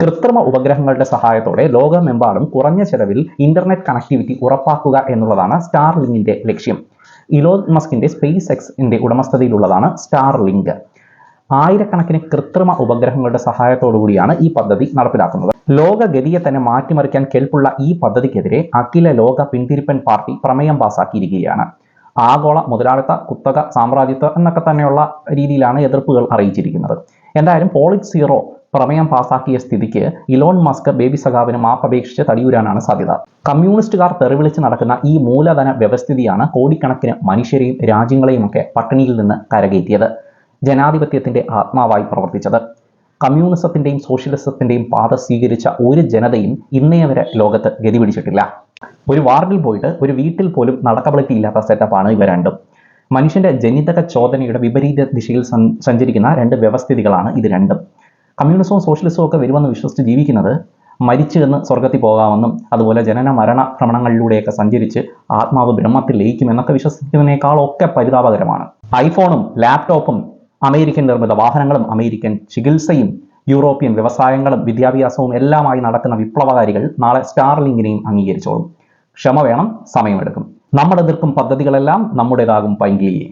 കൃത്രിമ ഉപഗ്രഹങ്ങളുടെ സഹായത്തോടെ ലോകമെമ്പാടും കുറഞ്ഞ ചെലവിൽ ഇന്റർനെറ്റ് കണക്ടിവിറ്റി ഉറപ്പാക്കുക എന്നുള്ളതാണ് സ്റ്റാർലിങ്കിന്റെ ലക്ഷ്യം. ഇലോൺ മസ്കിന്റെ സ്പേസ് എക്സിന്റെ ഉടമസ്ഥതയിലുള്ളതാണ് സ്റ്റാർലിങ്ക്. ആയിരക്കണക്കിന് കൃത്രിമ ഉപഗ്രഹങ്ങളുടെ സഹായത്തോടുകൂടിയാണ് ഈ പദ്ധതി നടപ്പിലാക്കുന്നത്. ലോകഗതിയെ തന്നെ മാറ്റിമറിക്കാൻ കെൽപ്പുള്ള ഈ പദ്ധതിക്കെതിരെ അഖില ലോക പിന്തിരിപ്പൻ പാർട്ടി പ്രമേയം പാസാക്കിയിരിക്കുകയാണ്. ആഗോള മുതലാളിത്ത, കുത്തക, സാമ്രാജ്യത്വം എന്നൊക്കെ തന്നെയുള്ള രീതിയിലാണ് എതിർപ്പുകൾ അറിയിച്ചിരിക്കുന്നത്. എന്തായാലും പോളിറ്റ് സീറോ പ്രമേയം പാസാക്കിയ സ്ഥിതിക്ക് ഇലോൺ മസ്ക് ബേബി സഖാവിന് മാപ്പപേക്ഷിച്ച് തടിയൂരാനാണ് സാധ്യത. കമ്മ്യൂണിസ്റ്റുകാർ തെറിവിളിച്ച് നടക്കുന്ന ഈ മൂലധന വ്യവസ്ഥിതിയാണ് കോടിക്കണക്കിന് മനുഷ്യരെയും രാജ്യങ്ങളെയും ഒക്കെ പട്ടിണിയിൽ നിന്ന് കരകയറ്റിയത്, ജനാധിപത്യത്തിന്റെ ആത്മാവായി പ്രവർത്തിച്ചത്. കമ്മ്യൂണിസത്തിന്റെയും സോഷ്യലിസത്തിന്റെയും പാത സ്വീകരിച്ച ഒരു ജനതയും ഇന്നേ വരെ ലോകത്ത് ഗതി പിടിച്ചിട്ടില്ല. ഒരു വാർഡിൽ പോയിട്ട് ഒരു വീട്ടിൽ പോലും നടക്കബിലിറ്റി ഇല്ലാത്ത സെറ്റപ്പാണ് ഇവ രണ്ടും. മനുഷ്യന്റെ ജനിതക ചോദനയുടെ വിപരീത ദിശയിൽ സഞ്ചരിക്കുന്ന രണ്ട് വ്യവസ്ഥിതികളാണ് ഇത് രണ്ടും. കമ്മ്യൂണിസവും സോഷ്യലിസവും ഒക്കെ വരുമെന്ന് വിശ്വസിച്ച് ജീവിക്കുന്നത് മരിച്ചു എന്ന് സ്വർഗത്തിൽ പോകാമെന്നും അതുപോലെ ജനന മരണ ഭ്രമണങ്ങളിലൂടെയൊക്കെ സഞ്ചരിച്ച് ആത്മാവ് ബ്രഹ്മത്തിൽ ലയിക്കുമെന്നൊക്കെ വിശ്വസിക്കുന്നതിനേക്കാളൊക്കെ പരിതാപകരമാണ്. ഐഫോണും ലാപ്ടോപ്പും അമേരിക്കൻ നിർമ്മിത വാഹനങ്ങളും അമേരിക്കൻ ചികിത്സയും യൂറോപ്യൻ വ്യവസായങ്ങളും വിദ്യാഭ്യാസവും എല്ലാമായി നടക്കുന്ന വിപ്ലവകാരികൾ നാളെ സ്റ്റാർലിങ്കിനെയും അംഗീകരിച്ചോളും. ക്ഷമ വേണം, സമയമെടുക്കും. നമ്മുടെ എതിർക്കും പദ്ധതികളെല്ലാം നമ്മുടേതാകും പൈങ്കിളിയെ.